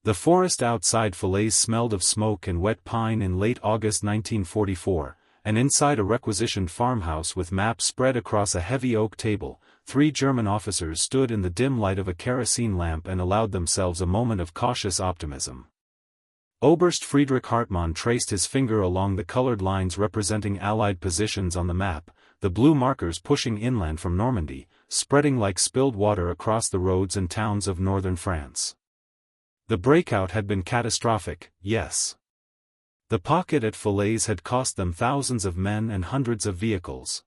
The forest outside Falaise smelled of smoke and wet pine in late August 1944, and inside a requisitioned farmhouse with maps spread across a heavy oak table, 3 German officers stood in the dim light of a kerosene lamp and allowed themselves a moment of cautious optimism. Oberst Friedrich Hartmann traced his finger along the colored lines representing Allied positions on the map, the blue markers pushing inland from Normandy, spreading like spilled water across the roads and towns of northern France. The breakout had been catastrophic, yes. The pocket at Falaise had cost them thousands of men and hundreds of vehicles.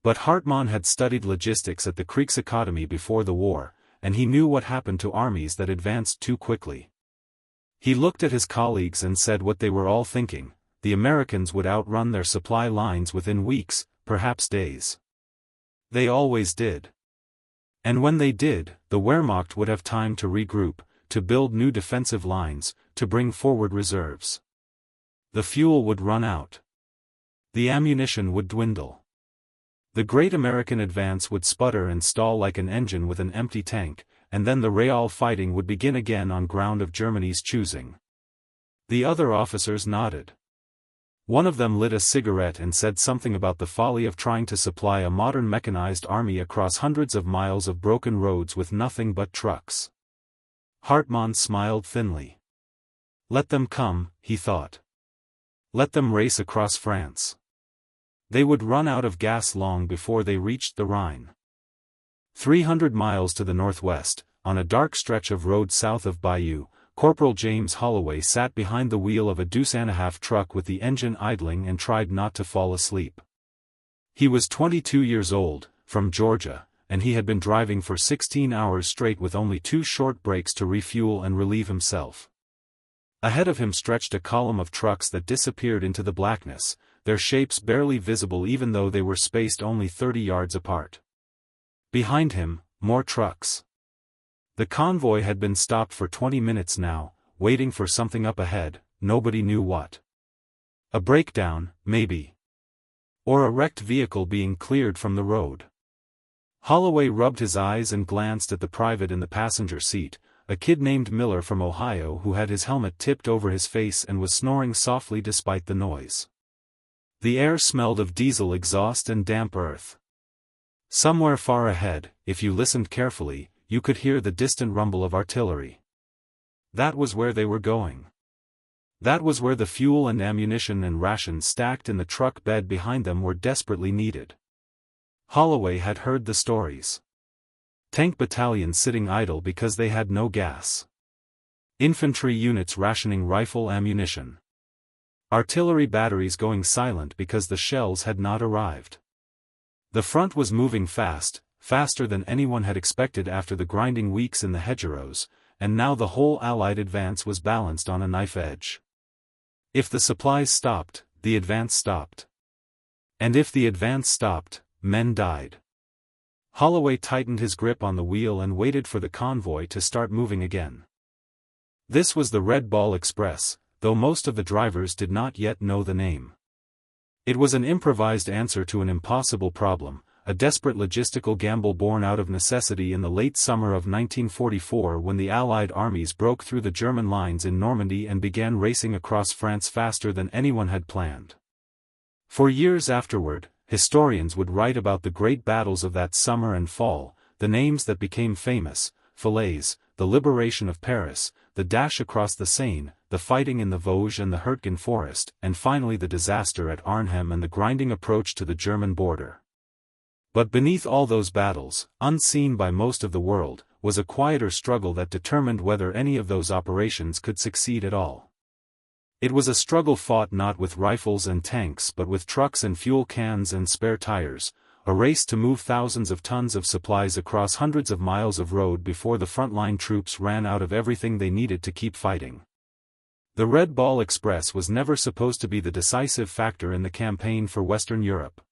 But Hartmann had studied logistics at the Kriegsakademie before the war, and he knew what happened to armies that advanced too quickly. He looked at his colleagues and said what they were all thinking: the Americans would outrun their supply lines within weeks, perhaps days. They always did. And when they did, the Wehrmacht would have time to regroup, to build new defensive lines, to bring forward reserves. The fuel would run out. The ammunition would dwindle. The great American advance would sputter and stall like an engine with an empty tank, and then the real fighting would begin again on ground of Germany's choosing. The other officers nodded. One of them lit a cigarette and said something about the folly of trying to supply a modern mechanized army across hundreds of miles of broken roads with nothing but trucks. Hartmann smiled thinly. Let them come, he thought. Let them race across France. They would run out of gas long before they reached the Rhine. 300 miles to the northwest, on a dark stretch of road south of Bayeux, Corporal James Holloway sat behind the wheel of a deuce-and-a-half truck with the engine idling and tried not to fall asleep. He was 22 years old, from Georgia, and he had been driving for 16 hours straight with only 2 short breaks to refuel and relieve himself. Ahead of him stretched a column of trucks that disappeared into the blackness, their shapes barely visible even though they were spaced only 30 yards apart. Behind him, more trucks. The convoy had been stopped for 20 minutes now, waiting for something up ahead, nobody knew what. A breakdown, maybe. Or a wrecked vehicle being cleared from the road. Holloway rubbed his eyes and glanced at the private in the passenger seat, a kid named Miller from Ohio who had his helmet tipped over his face and was snoring softly despite the noise. The air smelled of diesel exhaust and damp earth. Somewhere far ahead, if you listened carefully, you could hear the distant rumble of artillery. That was where they were going. That was where the fuel and ammunition and rations stacked in the truck bed behind them were desperately needed. Holloway had heard the stories. Tank battalions sitting idle because they had no gas. Infantry units rationing rifle ammunition. Artillery batteries going silent because the shells had not arrived. The front was moving fast, faster than anyone had expected after the grinding weeks in the hedgerows, and now the whole Allied advance was balanced on a knife edge. If the supplies stopped, the advance stopped. And if the advance stopped, men died. Holloway tightened his grip on the wheel and waited for the convoy to start moving again. This was the Red Ball Express, though most of the drivers did not yet know the name. It was an improvised answer to an impossible problem, a desperate logistical gamble born out of necessity in the late summer of 1944 when the Allied armies broke through the German lines in Normandy and began racing across France faster than anyone had planned. For years afterward, historians would write about the great battles of that summer and fall, the names that became famous: Falaise, the liberation of Paris, the dash across the Seine, the fighting in the Vosges and the Hurtgen forest, and finally the disaster at Arnhem and the grinding approach to the German border. But beneath all those battles, unseen by most of the world, was a quieter struggle that determined whether any of those operations could succeed at all. It was a struggle fought not with rifles and tanks but with trucks and fuel cans and spare tires, a race to move thousands of tons of supplies across hundreds of miles of road before the frontline troops ran out of everything they needed to keep fighting. The Red Ball Express was never supposed to be the decisive factor in the campaign for Western Europe.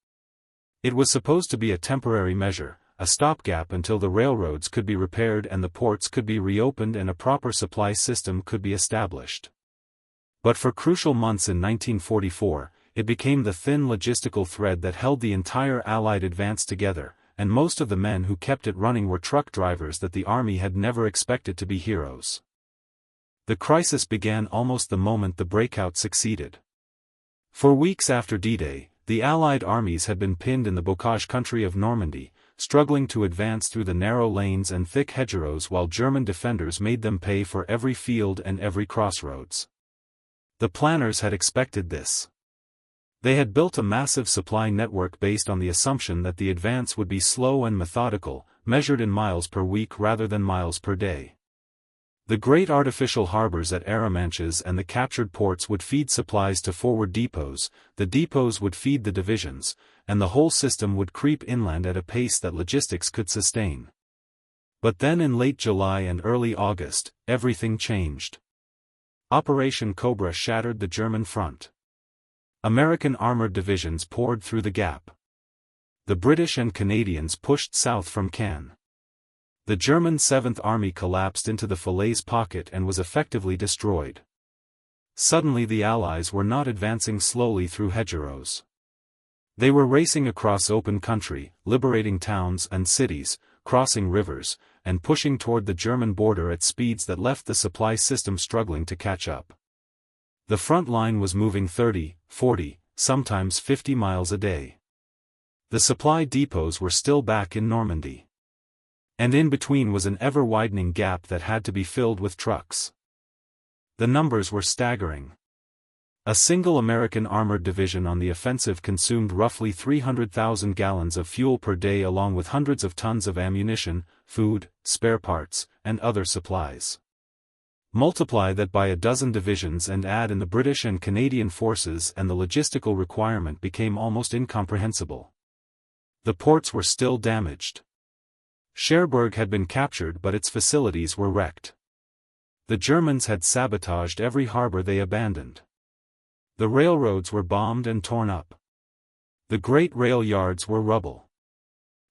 It was supposed to be a temporary measure, a stopgap until the railroads could be repaired and the ports could be reopened and a proper supply system could be established. But for crucial months in 1944, it became the thin logistical thread that held the entire Allied advance together, and most of the men who kept it running were truck drivers that the army had never expected to be heroes. The crisis began almost the moment the breakout succeeded. For weeks after D-Day, the Allied armies had been pinned in the bocage country of Normandy, struggling to advance through the narrow lanes and thick hedgerows while German defenders made them pay for every field and every crossroads. The planners had expected this. They had built a massive supply network based on the assumption that the advance would be slow and methodical, measured in miles per week rather than miles per day. The great artificial harbors at Arromanches and the captured ports would feed supplies to forward depots, the depots would feed the divisions, and the whole system would creep inland at a pace that logistics could sustain. But then in late July and early August, everything changed. Operation Cobra shattered the German front. American armored divisions poured through the gap. The British and Canadians pushed south from Caen. The German 7th Army collapsed into the Falaise pocket and was effectively destroyed. Suddenly the Allies were not advancing slowly through hedgerows. They were racing across open country, liberating towns and cities, crossing rivers, and pushing toward the German border at speeds that left the supply system struggling to catch up. The front line was moving 30, 40, sometimes 50 miles a day. The supply depots were still back in Normandy. And in between was an ever-widening gap that had to be filled with trucks. The numbers were staggering. A single American armored division on the offensive consumed roughly 300,000 gallons of fuel per day along with hundreds of tons of ammunition, food, spare parts, and other supplies. Multiply that by a dozen divisions and add in the British and Canadian forces and the logistical requirement became almost incomprehensible. The ports were still damaged. Cherbourg had been captured but its facilities were wrecked. The Germans had sabotaged every harbor they abandoned. The railroads were bombed and torn up. The great rail yards were rubble.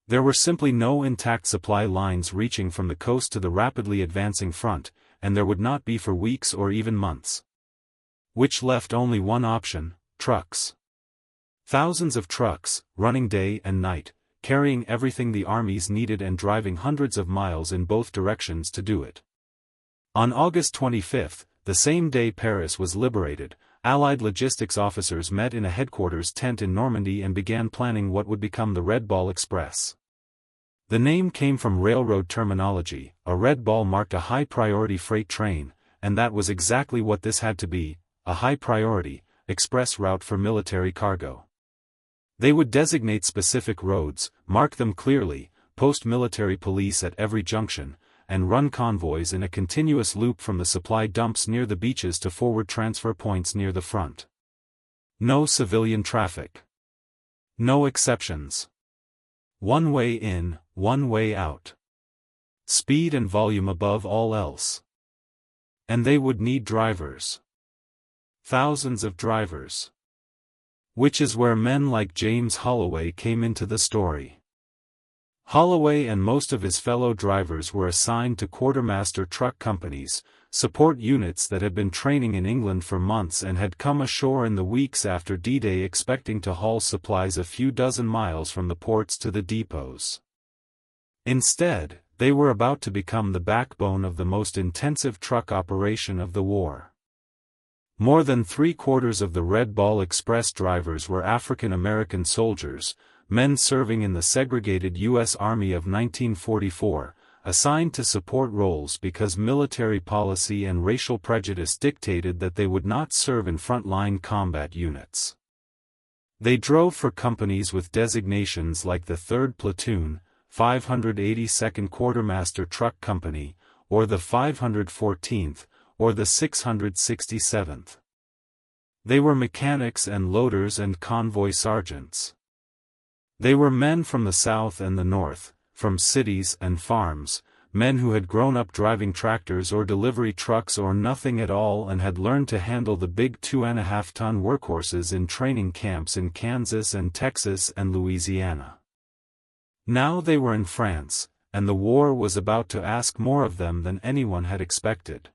There were simply no intact supply lines reaching from the coast to the rapidly advancing front, and there would not be for weeks or even months. Which left only one option: trucks. Thousands of trucks, running day and night, carrying everything the armies needed and driving hundreds of miles in both directions to do it. On August 25, the same day Paris was liberated, Allied logistics officers met in a headquarters tent in Normandy and began planning what would become the Red Ball Express. The name came from railroad terminology. A red ball marked a high-priority freight train, and that was exactly what this had to be, a high-priority, express route for military cargo. They would designate specific roads, mark them clearly, post military police at every junction, and run convoys in a continuous loop from the supply dumps near the beaches to forward transfer points near the front. No civilian traffic. No exceptions. One way in, one way out. Speed and volume above all else. And they would need drivers. Thousands of drivers. Which is where men like James Holloway came into the story. Holloway and most of his fellow drivers were assigned to quartermaster truck companies, support units that had been training in England for months and had come ashore in the weeks after D-Day expecting to haul supplies a few dozen miles from the ports to the depots. Instead, they were about to become the backbone of the most intensive truck operation of the war. More than 3/4 of the Red Ball Express drivers were African American soldiers, men serving in the segregated U.S. Army of 1944, assigned to support roles because military policy and racial prejudice dictated that they would not serve in front-line combat units. They drove for companies with designations like the 3rd Platoon, 582nd Quartermaster Truck Company, or the 514th, or the 667th. They were mechanics and loaders and convoy sergeants. They were men from the South and the North, from cities and farms, men who had grown up driving tractors or delivery trucks or nothing at all and had learned to handle the big 2.5-ton workhorses in training camps in Kansas and Texas and Louisiana. Now they were in France, and the war was about to ask more of them than anyone had expected.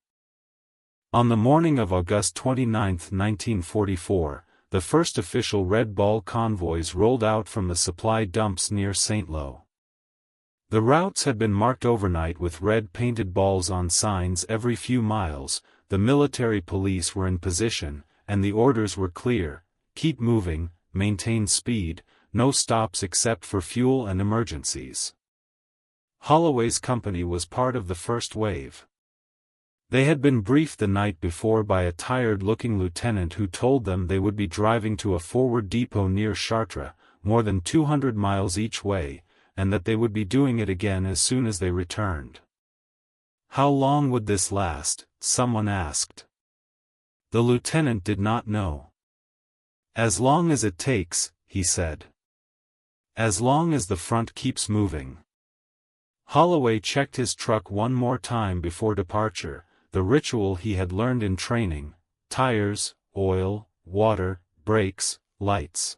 On the morning of August 29, 1944, the first official Red Ball convoys rolled out from the supply dumps near Saint-Lô. The routes had been marked overnight with red painted balls on signs every few miles, the military police were in position, and the orders were clear: keep moving, maintain speed, no stops except for fuel and emergencies. Holloway's company was part of the first wave. They had been briefed the night before by a tired-looking lieutenant who told them they would be driving to a forward depot near Chartres, more than 200 miles each way, and that they would be doing it again as soon as they returned. How long would this last? Someone asked. The lieutenant did not know. As long as it takes, he said. As long as the front keeps moving. Holloway checked his truck one more time before departure, the ritual he had learned in training: tires, oil, water, brakes, lights.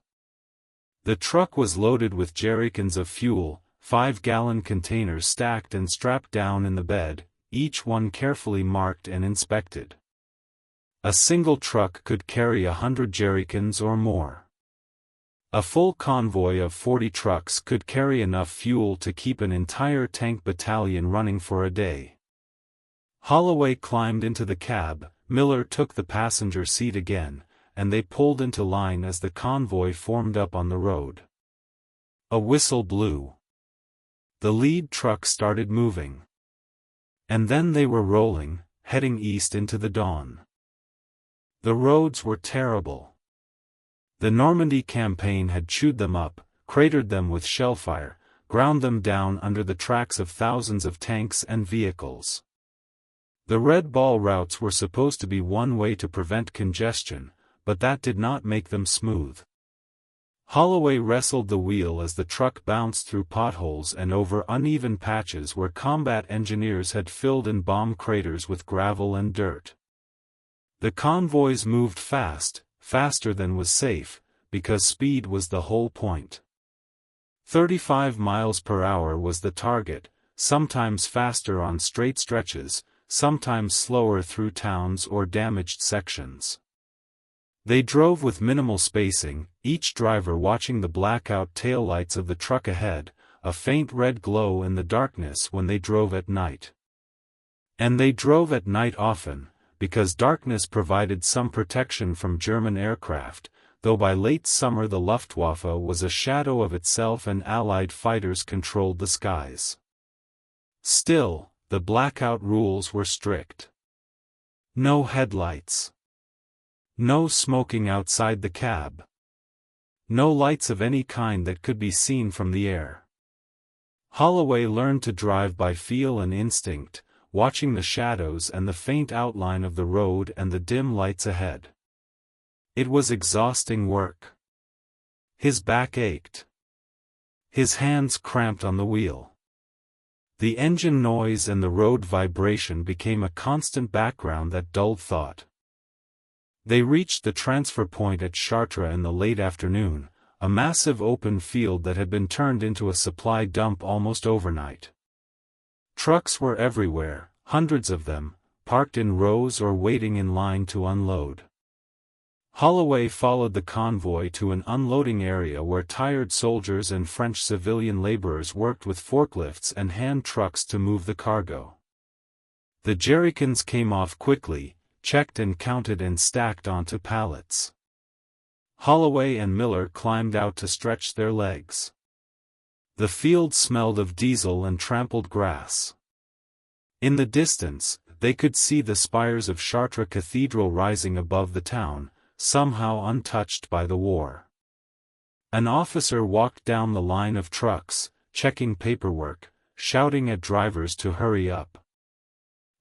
The truck was loaded with jerrycans of fuel, 5-gallon containers stacked and strapped down in the bed, each one carefully marked and inspected. A single truck could carry 100 jerrycans or more. A full convoy of 40 trucks could carry enough fuel to keep an entire tank battalion running for a day. Holloway climbed into the cab, Miller took the passenger seat again, and they pulled into line as the convoy formed up on the road. A whistle blew. The lead truck started moving. And then they were rolling, heading east into the dawn. The roads were terrible. The Normandy campaign had chewed them up, cratered them with shellfire, ground them down under the tracks of thousands of tanks and vehicles. The red ball routes were supposed to be one way to prevent congestion, but that did not make them smooth. Holloway wrestled the wheel as the truck bounced through potholes and over uneven patches where combat engineers had filled in bomb craters with gravel and dirt. The convoys moved fast, faster than was safe, because speed was the whole point. 35 miles per hour was the target, sometimes faster on straight stretches, sometimes slower through towns or damaged sections. They drove with minimal spacing, each driver watching the blackout taillights of the truck ahead, a faint red glow in the darkness when they drove at night. And they drove at night often, because darkness provided some protection from German aircraft, though by late summer the Luftwaffe was a shadow of itself and Allied fighters controlled the skies. Still, the blackout rules were strict. No headlights. No smoking outside the cab. No lights of any kind that could be seen from the air. Holloway learned to drive by feel and instinct, watching the shadows and the faint outline of the road and the dim lights ahead. It was exhausting work. His back ached. His hands cramped on the wheel. The engine noise and the road vibration became a constant background that dulled thought. They reached the transfer point at Chartres in the late afternoon, a massive open field that had been turned into a supply dump almost overnight. Trucks were everywhere, hundreds of them, parked in rows or waiting in line to unload. Holloway followed the convoy to an unloading area where tired soldiers and French civilian laborers worked with forklifts and hand trucks to move the cargo. The jerrycans came off quickly, checked and counted and stacked onto pallets. Holloway and Miller climbed out to stretch their legs. The field smelled of diesel and trampled grass. In the distance, they could see the spires of Chartres Cathedral rising above the town, somehow untouched by the war. An officer walked down the line of trucks, checking paperwork, shouting at drivers to hurry up.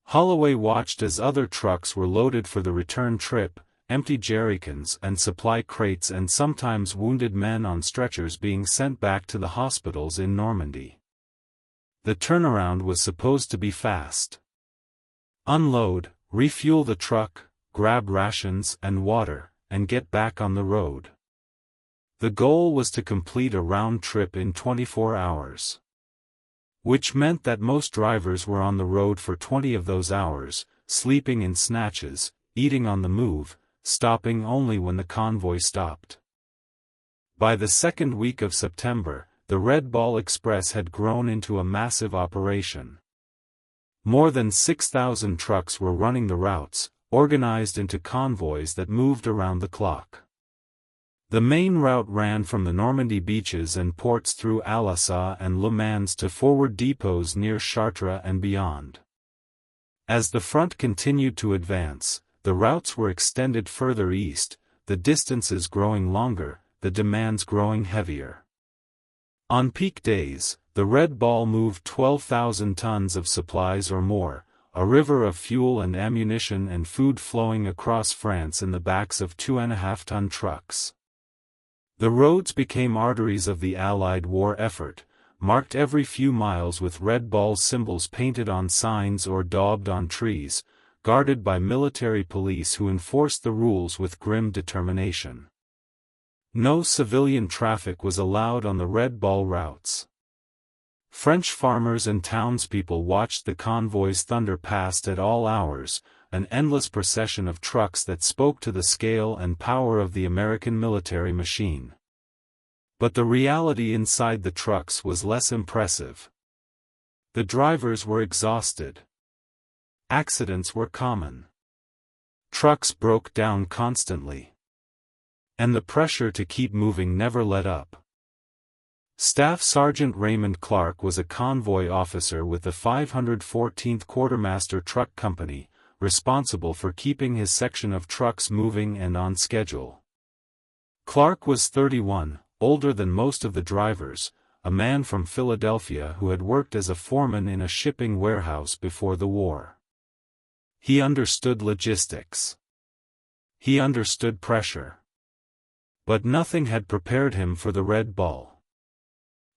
Holloway watched as other trucks were loaded for the return trip, empty jerrycans and supply crates and sometimes wounded men on stretchers being sent back to the hospitals in Normandy. The turnaround was supposed to be fast. Unload, refuel the truck, grab rations and water, and get back on the road. The goal was to complete a round trip in 24 hours. Which meant that most drivers were on the road for 20 of those hours, sleeping in snatches, eating on the move, stopping only when the convoy stopped. By the second week of September, the Red Ball Express had grown into a massive operation. More than 6,000 trucks were running the routes, organized into convoys that moved around the clock. The main route ran from the Normandy beaches and ports through Alsace and Le Mans to forward depots near Chartres and beyond. As the front continued to advance, the routes were extended further east, the distances growing longer, the demands growing heavier. On peak days, the Red Ball moved 12,000 tons of supplies or more, a river of fuel and ammunition and food flowing across France in the backs of 2.5-ton trucks. The roads became arteries of the Allied war effort, marked every few miles with Red Ball symbols painted on signs or daubed on trees, guarded by military police who enforced the rules with grim determination. No civilian traffic was allowed on the Red Ball routes. French farmers and townspeople watched the convoys thunder past at all hours, an endless procession of trucks that spoke to the scale and power of the American military machine. But the reality inside the trucks was less impressive. The drivers were exhausted. Accidents were common. Trucks broke down constantly. And the pressure to keep moving never let up. Staff Sergeant Raymond Clark was a convoy officer with the 514th Quartermaster Truck Company, responsible for keeping his section of trucks moving and on schedule. Clark was 31, older than most of the drivers, a man from Philadelphia who had worked as a foreman in a shipping warehouse before the war. He understood logistics. He understood pressure. But nothing had prepared him for the Red Ball.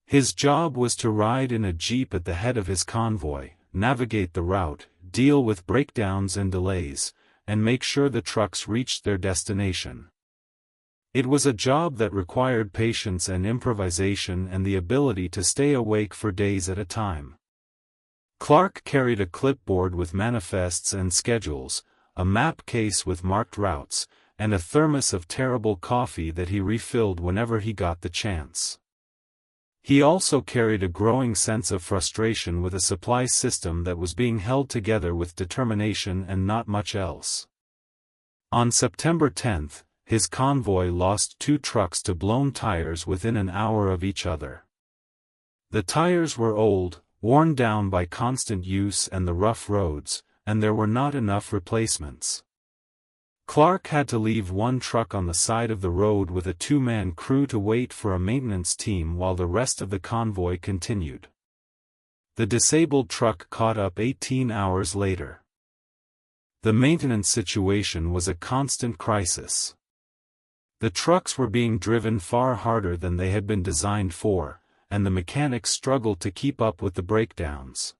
His job was to ride in a jeep at the head of his convoy, navigate the route, deal with breakdowns and delays, and make sure the trucks reached their destination. It was a job that required patience and improvisation and the ability to stay awake for days at a time. Clark carried a clipboard with manifests and schedules, a map case with marked routes, and a thermos of terrible coffee that he refilled whenever he got the chance. He also carried a growing sense of frustration with a supply system that was being held together with determination and not much else. On September 10, his convoy lost 2 trucks to blown tires within an hour of each other. The tires were old, worn down by constant use and the rough roads, and there were not enough replacements. Clark had to leave one truck on the side of the road with a 2-man crew to wait for a maintenance team while the rest of the convoy continued. The disabled truck caught up 18 hours later. The maintenance situation was a constant crisis. The trucks were being driven far harder than they had been designed for, and the mechanics struggled to keep up with the breakdowns.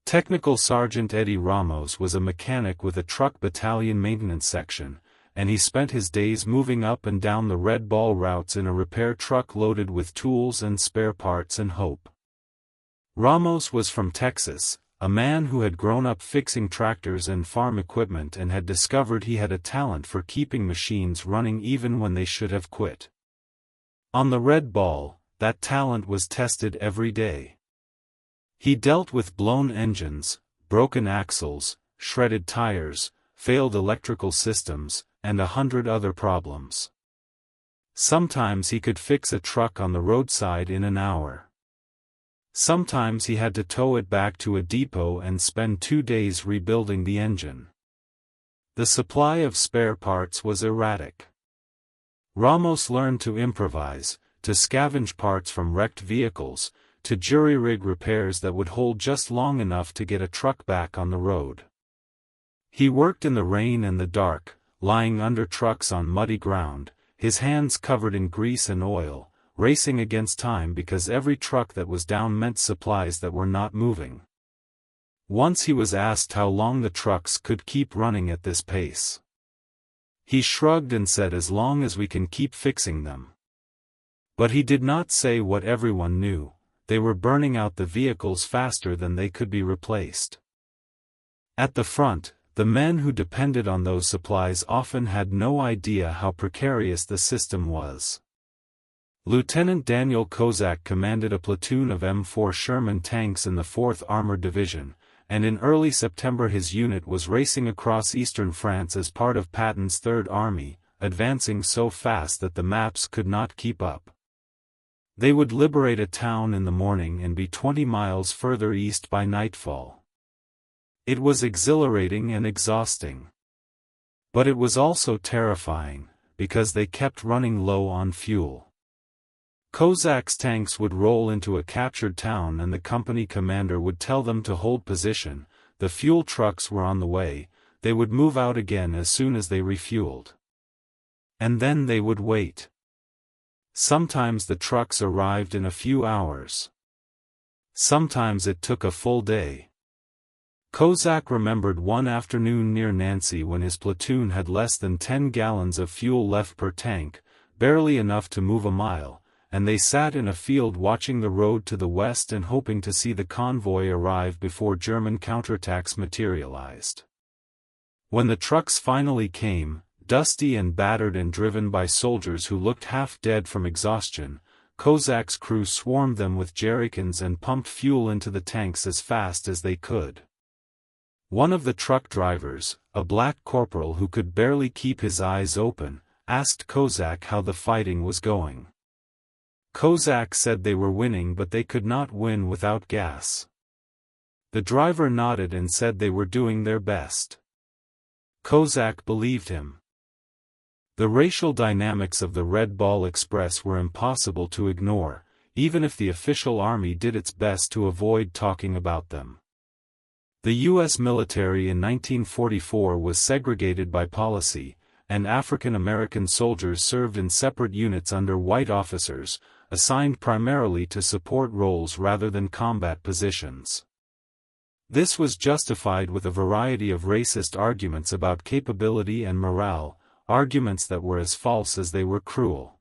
Technical Sergeant Eddie Ramos was a mechanic with a truck battalion maintenance section, and he spent his days moving up and down the Red Ball routes in a repair truck loaded with tools and spare parts and hope. Ramos was from Texas, a man who had grown up fixing tractors and farm equipment and had discovered he had a talent for keeping machines running even when they should have quit. On the Red Ball, that talent was tested every day. He dealt with blown engines, broken axles, shredded tires, failed electrical systems, and 100 other problems. Sometimes he could fix a truck on the roadside in an hour. Sometimes he had to tow it back to a depot and spend 2 days rebuilding the engine. The supply of spare parts was erratic. Ramos learned to improvise, to scavenge parts from wrecked vehicles, to jury-rig repairs that would hold just long enough to get a truck back on the road. He worked in the rain and the dark, lying under trucks on muddy ground, his hands covered in grease and oil, racing against time because every truck that was down meant supplies that were not moving. Once he was asked how long the trucks could keep running at this pace. He shrugged and said, "As long as we can keep fixing them." But he did not say what everyone knew: they were burning out the vehicles faster than they could be replaced. At the front, the men who depended on those supplies often had no idea how precarious the system was. Lieutenant Daniel Kozak commanded a platoon of M4 Sherman tanks in the 4th Armored Division, and in early September his unit was racing across eastern France as part of Patton's Third Army, advancing so fast that the maps could not keep up. They would liberate a town in the morning and be 20 miles further east by nightfall. It was exhilarating and exhausting. But it was also terrifying, because they kept running low on fuel. Kozak's tanks would roll into a captured town and the company commander would tell them to hold position. The fuel trucks were on the way, they would move out again as soon as they refueled. And then they would wait. Sometimes the trucks arrived in a few hours. Sometimes it took a full day. Kozak remembered one afternoon near Nancy when his platoon had less than 10 gallons of fuel left per tank, barely enough to move a mile, and they sat in a field watching the road to the west and hoping to see the convoy arrive before German counterattacks materialized. When the trucks finally came, dusty and battered and driven by soldiers who looked half dead from exhaustion, Kozak's crew swarmed them with jerrycans and pumped fuel into the tanks as fast as they could. One of the truck drivers, a black corporal who could barely keep his eyes open, asked Kozak how the fighting was going. Kozak said they were winning but they could not win without gas. The driver nodded and said they were doing their best. Kozak believed him. The racial dynamics of the Red Ball Express were impossible to ignore, even if the official army did its best to avoid talking about them. The U.S. military in 1944 was segregated by policy, and African American soldiers served in separate units under white officers, assigned primarily to support roles rather than combat positions. This was justified with a variety of racist arguments about capability and morale, arguments that were as false as they were cruel.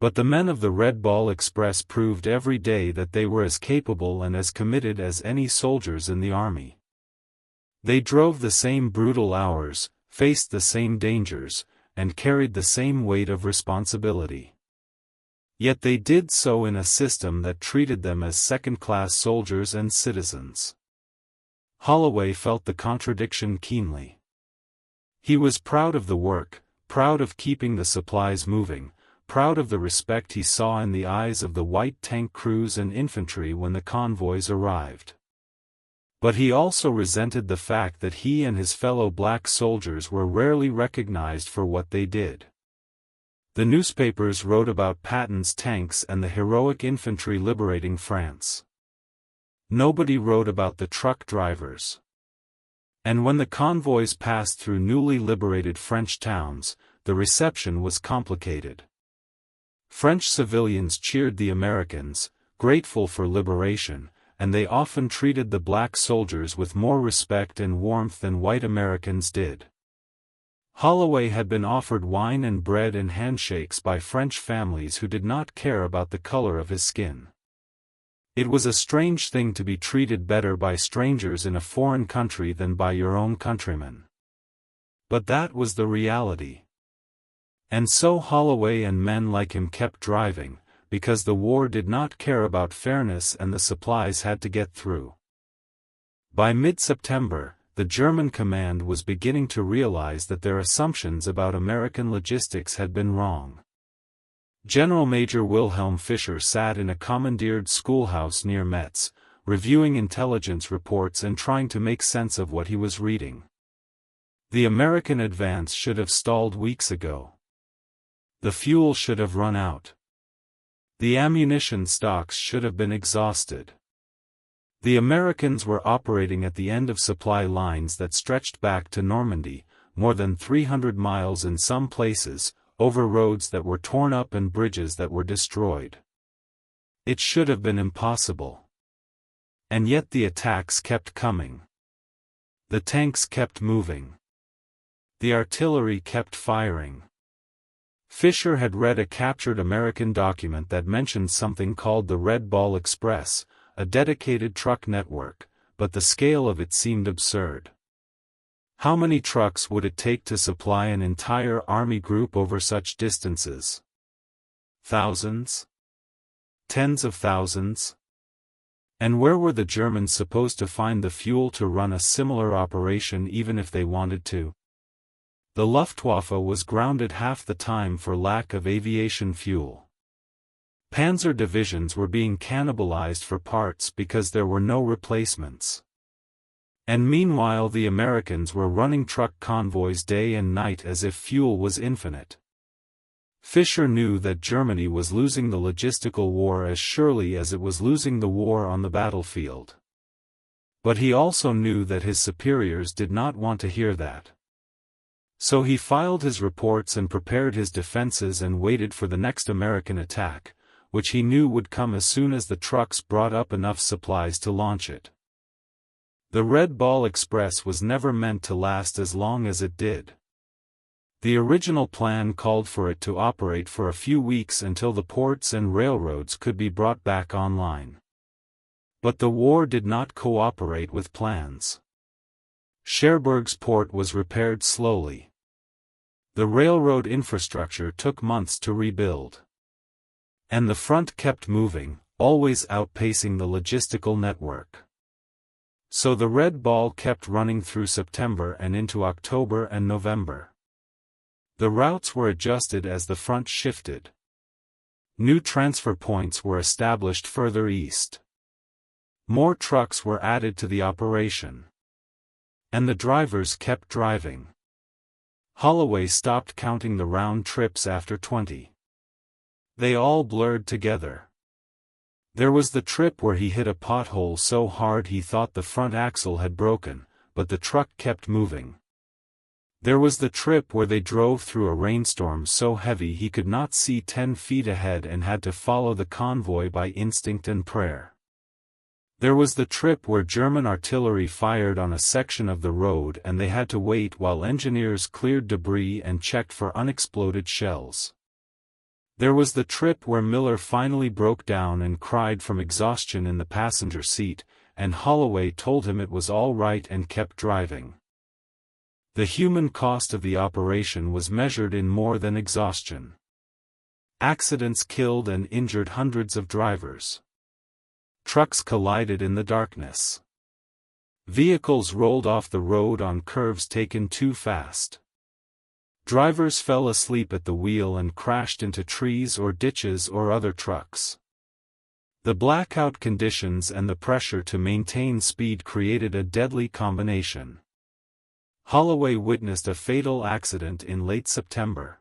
But the men of the Red Ball Express proved every day that they were as capable and as committed as any soldiers in the army. They drove the same brutal hours, faced the same dangers, and carried the same weight of responsibility. Yet they did so in a system that treated them as second-class soldiers and citizens. Holloway felt the contradiction keenly. He was proud of the work, proud of keeping the supplies moving, proud of the respect he saw in the eyes of the white tank crews and infantry when the convoys arrived. But he also resented the fact that he and his fellow black soldiers were rarely recognized for what they did. The newspapers wrote about Patton's tanks and the heroic infantry liberating France. Nobody wrote about the truck drivers. And when the convoys passed through newly liberated French towns, the reception was complicated. French civilians cheered the Americans, grateful for liberation, and they often treated the black soldiers with more respect and warmth than white Americans did. Holloway had been offered wine and bread and handshakes by French families who did not care about the color of his skin. It was a strange thing to be treated better by strangers in a foreign country than by your own countrymen. But that was the reality. And so Holloway and men like him kept driving, because the war did not care about fairness and the supplies had to get through. By mid-September, the German command was beginning to realize that their assumptions about American logistics had been wrong. General Major Wilhelm Fischer sat in a commandeered schoolhouse near Metz, reviewing intelligence reports and trying to make sense of what he was reading. The American advance should have stalled weeks ago. The fuel should have run out. The ammunition stocks should have been exhausted. The Americans were operating at the end of supply lines that stretched back to Normandy, more than 300 miles in some places, over roads that were torn up and bridges that were destroyed. It should have been impossible. And yet the attacks kept coming. The tanks kept moving. The artillery kept firing. Fischer had read a captured American document that mentioned something called the Red Ball Express, a dedicated truck network, but the scale of it seemed absurd. How many trucks would it take to supply an entire army group over such distances? Thousands? Tens of thousands? And where were the Germans supposed to find the fuel to run a similar operation even if they wanted to? The Luftwaffe was grounded half the time for lack of aviation fuel. Panzer divisions were being cannibalized for parts because there were no replacements. And meanwhile the Americans were running truck convoys day and night as if fuel was infinite. Fischer knew that Germany was losing the logistical war as surely as it was losing the war on the battlefield. But he also knew that his superiors did not want to hear that. So he filed his reports and prepared his defenses and waited for the next American attack, which he knew would come as soon as the trucks brought up enough supplies to launch it. The Red Ball Express was never meant to last as long as it did. The original plan called for it to operate for a few weeks until the ports and railroads could be brought back online. But the war did not cooperate with plans. Cherbourg's port was repaired slowly. The railroad infrastructure took months to rebuild. And the front kept moving, always outpacing the logistical network. So the Red Ball kept running through September and into October and November. The routes were adjusted as the front shifted. New transfer points were established further east. More trucks were added to the operation. And the drivers kept driving. Holloway stopped counting the round trips after 20. They all blurred together. There was the trip where he hit a pothole so hard he thought the front axle had broken, but the truck kept moving. There was the trip where they drove through a rainstorm so heavy he could not see 10 feet ahead and had to follow the convoy by instinct and prayer. There was the trip where German artillery fired on a section of the road and they had to wait while engineers cleared debris and checked for unexploded shells. There was the trip where Miller finally broke down and cried from exhaustion in the passenger seat, and Holloway told him it was all right and kept driving. The human cost of the operation was measured in more than exhaustion. Accidents killed and injured hundreds of drivers. Trucks collided in the darkness. Vehicles rolled off the road on curves taken too fast. Drivers fell asleep at the wheel and crashed into trees or ditches or other trucks. The blackout conditions and the pressure to maintain speed created a deadly combination. Holloway witnessed a fatal accident in late September.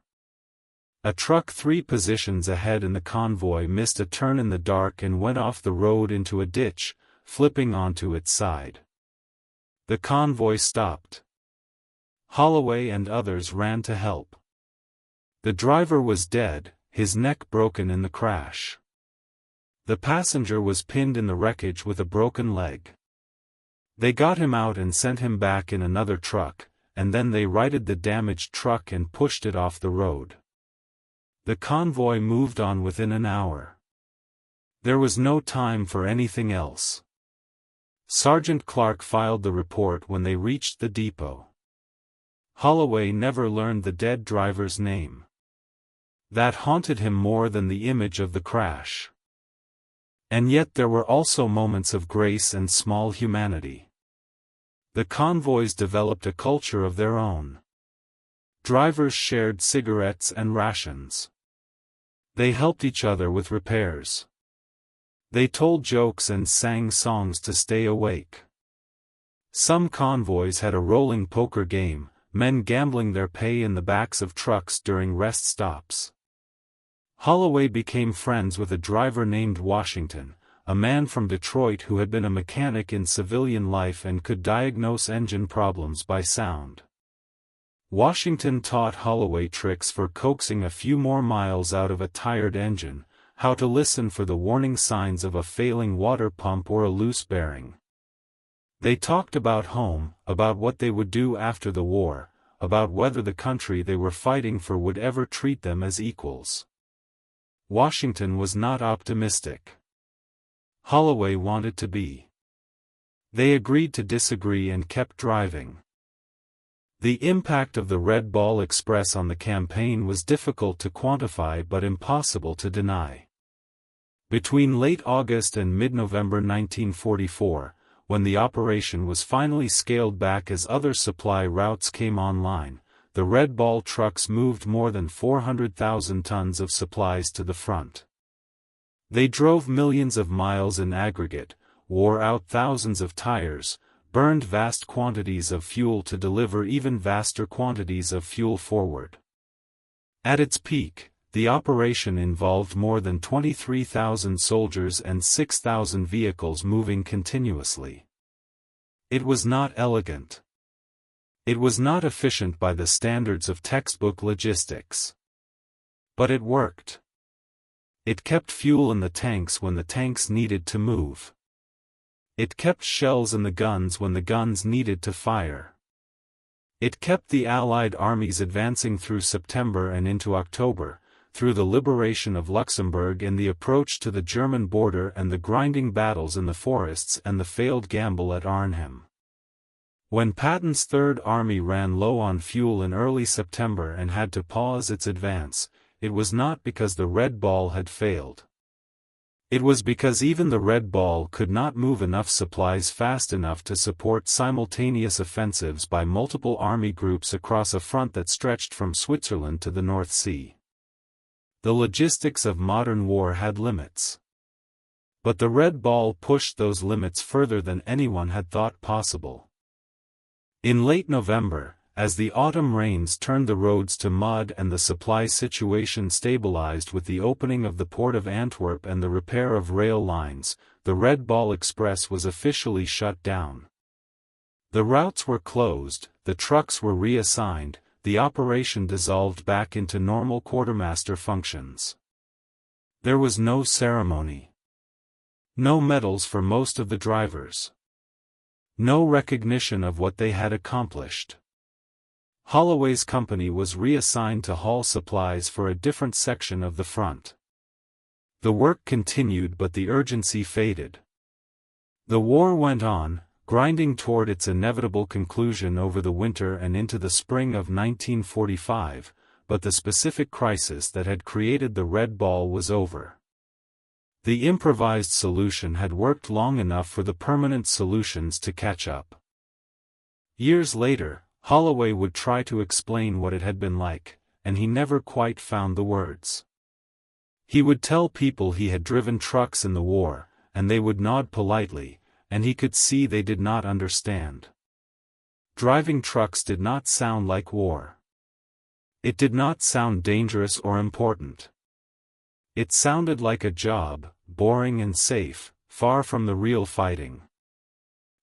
A truck 3 positions ahead in the convoy missed a turn in the dark and went off the road into a ditch, flipping onto its side. The convoy stopped. Holloway and others ran to help. The driver was dead, his neck broken in the crash. The passenger was pinned in the wreckage with a broken leg. They got him out and sent him back in another truck, and then they righted the damaged truck and pushed it off the road. The convoy moved on within an hour. There was no time for anything else. Sergeant Clark filed the report when they reached the depot. Holloway never learned the dead driver's name. That haunted him more than the image of the crash. And yet there were also moments of grace and small humanity. The convoys developed a culture of their own. Drivers shared cigarettes and rations. They helped each other with repairs. They told jokes and sang songs to stay awake. Some convoys had a rolling poker game, men gambling their pay in the backs of trucks during rest stops. Holloway became friends with a driver named Washington, a man from Detroit who had been a mechanic in civilian life and could diagnose engine problems by sound. Washington taught Holloway tricks for coaxing a few more miles out of a tired engine, how to listen for the warning signs of a failing water pump or a loose bearing. They talked about home, about what they would do after the war, about whether the country they were fighting for would ever treat them as equals. Washington was not optimistic. Holloway wanted to be. They agreed to disagree and kept driving. The impact of the Red Ball Express on the campaign was difficult to quantify but impossible to deny. Between late August and mid-November 1944, when the operation was finally scaled back as other supply routes came online, the Red Ball trucks moved more than 400,000 tons of supplies to the front. They drove millions of miles in aggregate, wore out thousands of tires, burned vast quantities of fuel to deliver even vaster quantities of fuel forward. At its peak, the operation involved more than 23,000 soldiers and 6,000 vehicles moving continuously. It was not elegant. It was not efficient by the standards of textbook logistics. But it worked. It kept fuel in the tanks when the tanks needed to move. It kept shells in the guns when the guns needed to fire. It kept the Allied armies advancing through September and into October, through the liberation of Luxembourg and the approach to the German border and the grinding battles in the forests and the failed gamble at Arnhem. When Patton's Third Army ran low on fuel in early September and had to pause its advance, it was not because the Red Ball had failed. It was because even the Red Ball could not move enough supplies fast enough to support simultaneous offensives by multiple army groups across a front that stretched from Switzerland to the North Sea. The logistics of modern war had limits. But the Red Ball pushed those limits further than anyone had thought possible. In late November, as the autumn rains turned the roads to mud and the supply situation stabilized with the opening of the port of Antwerp and the repair of rail lines, the Red Ball Express was officially shut down. The routes were closed, the trucks were reassigned, the operation dissolved back into normal quartermaster functions. There was no ceremony. No medals for most of the drivers. No recognition of what they had accomplished. Holloway's company was reassigned to haul supplies for a different section of the front. The work continued but the urgency faded. The war went on, grinding toward its inevitable conclusion over the winter and into the spring of 1945, but the specific crisis that had created the Red Ball was over. The improvised solution had worked long enough for the permanent solutions to catch up. Years later, Holloway would try to explain what it had been like, and he never quite found the words. He would tell people he had driven trucks in the war, and they would nod politely, and he could see they did not understand. Driving trucks did not sound like war. It did not sound dangerous or important. It sounded like a job, boring and safe, far from the real fighting.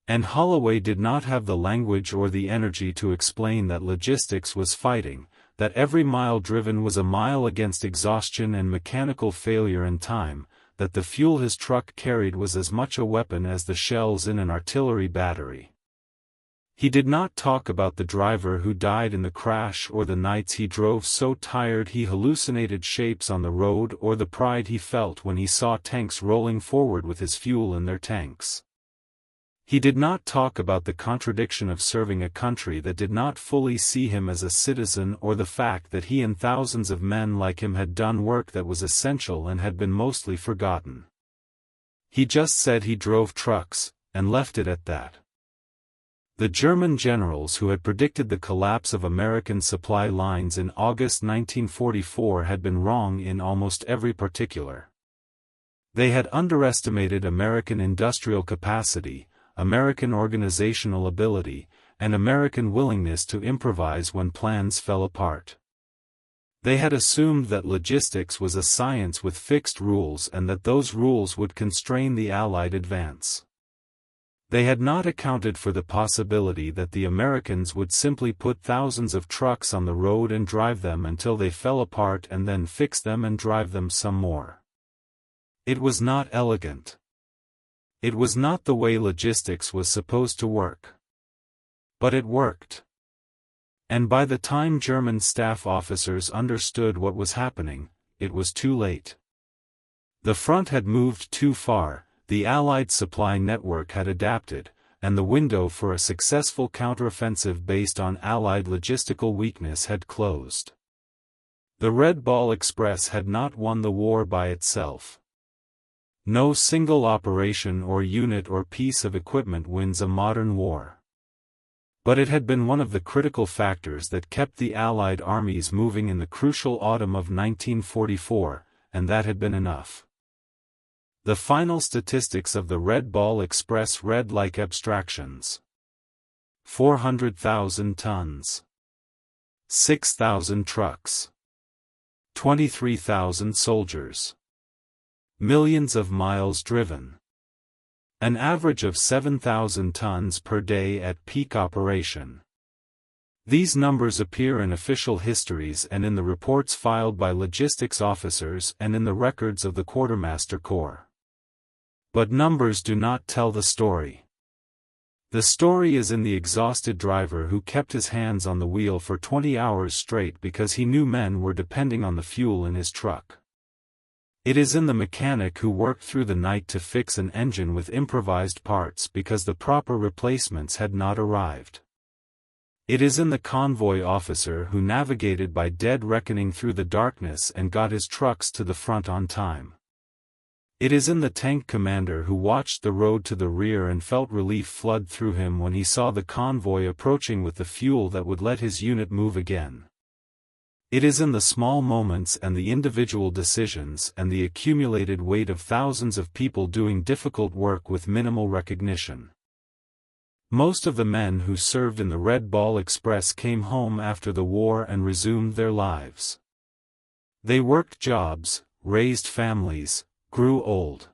And Holloway did not have the language or the energy to explain that logistics was fighting, that every mile driven was a mile against exhaustion and mechanical failure and time, that the fuel his truck carried was as much a weapon as the shells in an artillery battery. He did not talk about the driver who died in the crash or the nights he drove so tired he hallucinated shapes on the road or the pride he felt when he saw tanks rolling forward with his fuel in their tanks. He did not talk about the contradiction of serving a country that did not fully see him as a citizen or the fact that he and thousands of men like him had done work that was essential and had been mostly forgotten. He just said he drove trucks, and left it at that. The German generals who had predicted the collapse of American supply lines in August 1944 had been wrong in almost every particular. They had underestimated American industrial capacity, American organizational ability, and American willingness to improvise when plans fell apart. They had assumed that logistics was a science with fixed rules and that those rules would constrain the Allied advance. They had not accounted for the possibility that the Americans would simply put thousands of trucks on the road and drive them until they fell apart and then fix them and drive them some more. It was not elegant. It was not the way logistics was supposed to work. But it worked. And by the time German staff officers understood what was happening, it was too late. The front had moved too far, the Allied supply network had adapted, and the window for a successful counteroffensive based on Allied logistical weakness had closed. The Red Ball Express had not won the war by itself. No single operation or unit or piece of equipment wins a modern war. But it had been one of the critical factors that kept the Allied armies moving in the crucial autumn of 1944, and that had been enough. The final statistics of the Red Ball Express read like abstractions. 400,000 tons. 6,000 trucks. 23,000 soldiers. Millions of miles driven. An average of 7,000 tons per day at peak operation. These numbers appear in official histories and in the reports filed by logistics officers and in the records of the Quartermaster Corps. But numbers do not tell the story. The story is in the exhausted driver who kept his hands on the wheel for 20 hours straight because he knew men were depending on the fuel in his truck. It is in the mechanic who worked through the night to fix an engine with improvised parts because the proper replacements had not arrived. It is in the convoy officer who navigated by dead reckoning through the darkness and got his trucks to the front on time. It is in the tank commander who watched the road to the rear and felt relief flood through him when he saw the convoy approaching with the fuel that would let his unit move again. It is in the small moments and the individual decisions and the accumulated weight of thousands of people doing difficult work with minimal recognition. Most of the men who served in the Red Ball Express came home after the war and resumed their lives. They worked jobs, raised families, grew old.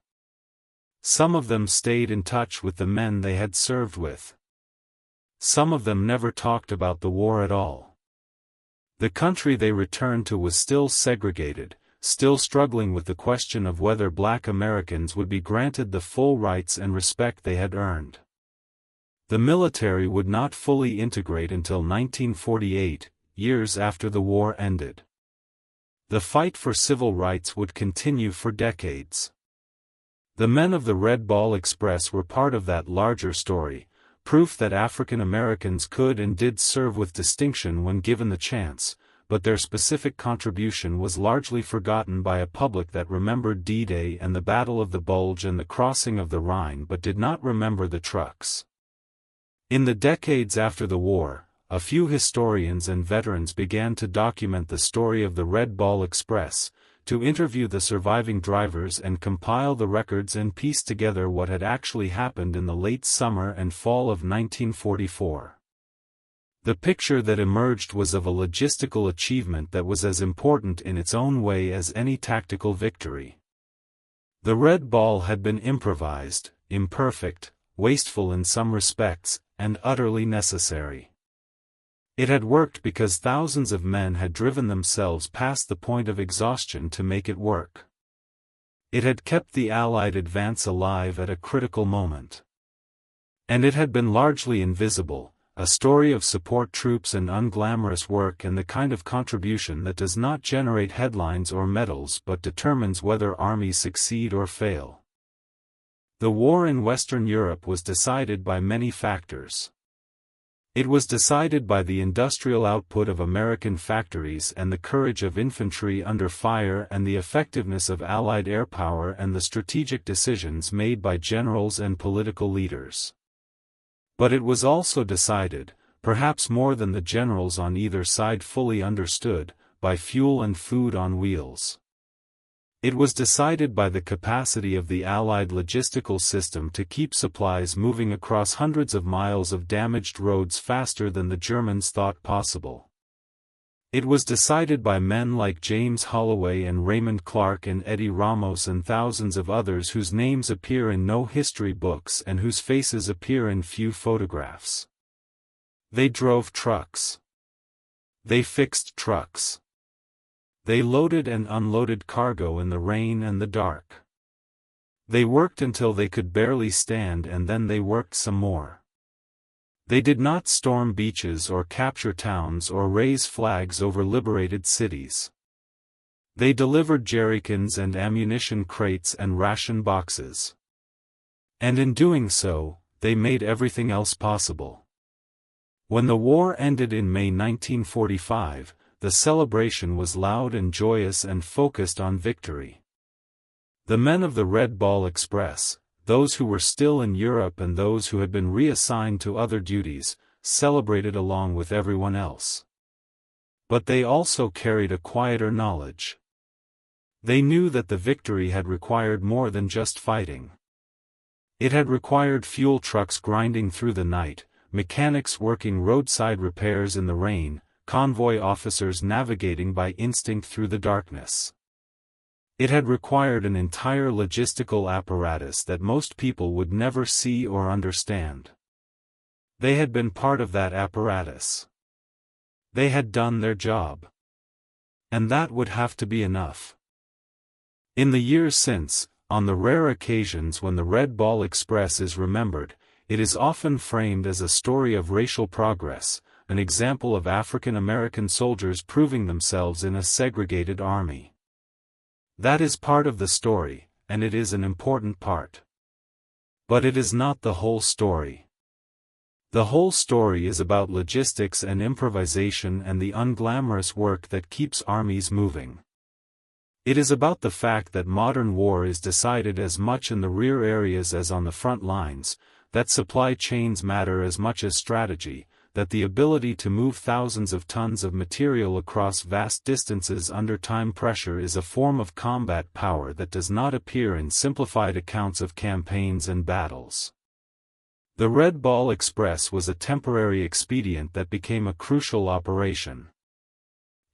Some of them stayed in touch with the men they had served with. Some of them never talked about the war at all. The country they returned to was still segregated, still struggling with the question of whether black Americans would be granted the full rights and respect they had earned. The military would not fully integrate until 1948, years after the war ended. The fight for civil rights would continue for decades. The men of the Red Ball Express were part of that larger story, proof that African Americans could and did serve with distinction when given the chance, but their specific contribution was largely forgotten by a public that remembered D-Day and the Battle of the Bulge and the crossing of the Rhine but did not remember the trucks. In the decades after the war, a few historians and veterans began to document the story of the Red Ball Express, to interview the surviving drivers and compile the records and piece together what had actually happened in the late summer and fall of 1944. The picture that emerged was of a logistical achievement that was as important in its own way as any tactical victory. The Red Ball had been improvised, imperfect, wasteful in some respects, and utterly necessary. It had worked because thousands of men had driven themselves past the point of exhaustion to make it work. It had kept the Allied advance alive at a critical moment. And it had been largely invisible, a story of support troops and unglamorous work and the kind of contribution that does not generate headlines or medals but determines whether armies succeed or fail. The war in Western Europe was decided by many factors. It was decided by the industrial output of American factories and the courage of infantry under fire and the effectiveness of Allied air power and the strategic decisions made by generals and political leaders. But it was also decided, perhaps more than the generals on either side fully understood, by fuel and food on wheels. It was decided by the capacity of the Allied logistical system to keep supplies moving across hundreds of miles of damaged roads faster than the Germans thought possible. It was decided by men like James Holloway and Raymond Clark and Eddie Ramos and thousands of others whose names appear in no history books and whose faces appear in few photographs. They drove trucks. They fixed trucks. They loaded and unloaded cargo in the rain and the dark. They worked until they could barely stand and then they worked some more. They did not storm beaches or capture towns or raise flags over liberated cities. They delivered jerrycans and ammunition crates and ration boxes. And in doing so, they made everything else possible. When the war ended in May 1945, the celebration was loud and joyous and focused on victory. The men of the Red Ball Express, those who were still in Europe and those who had been reassigned to other duties, celebrated along with everyone else. But they also carried a quieter knowledge. They knew that the victory had required more than just fighting. It had required fuel trucks grinding through the night, mechanics working roadside repairs in the rain, convoy officers navigating by instinct through the darkness. It had required an entire logistical apparatus that most people would never see or understand. They had been part of that apparatus. They had done their job. And that would have to be enough. In the years since, on the rare occasions when the Red Ball Express is remembered, it is often framed as a story of racial progress, an example of African American soldiers proving themselves in a segregated army. That is part of the story, and it is an important part. But it is not the whole story. The whole story is about logistics and improvisation and the unglamorous work that keeps armies moving. It is about the fact that modern war is decided as much in the rear areas as on the front lines, that supply chains matter as much as strategy, that the ability to move thousands of tons of material across vast distances under time pressure is a form of combat power that does not appear in simplified accounts of campaigns and battles. The Red Ball Express was a temporary expedient that became a crucial operation.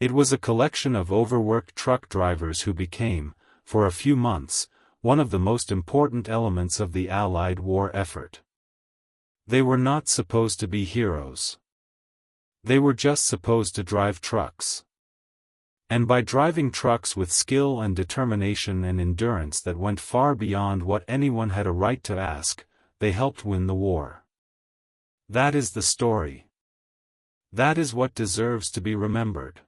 It was a collection of overworked truck drivers who became, for a few months, one of the most important elements of the Allied war effort. They were not supposed to be heroes. They were just supposed to drive trucks. And by driving trucks with skill and determination and endurance that went far beyond what anyone had a right to ask, they helped win the war. That is the story. That is what deserves to be remembered.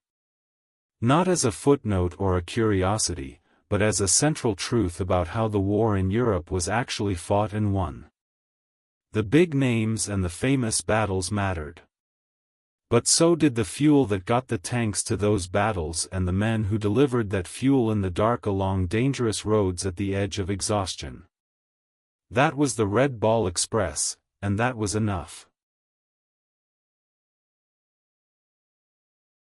Not as a footnote or a curiosity, but as a central truth about how the war in Europe was actually fought and won. The big names and the famous battles mattered. But so did the fuel that got the tanks to those battles and the men who delivered that fuel in the dark along dangerous roads at the edge of exhaustion. That was the Red Ball Express, and that was enough.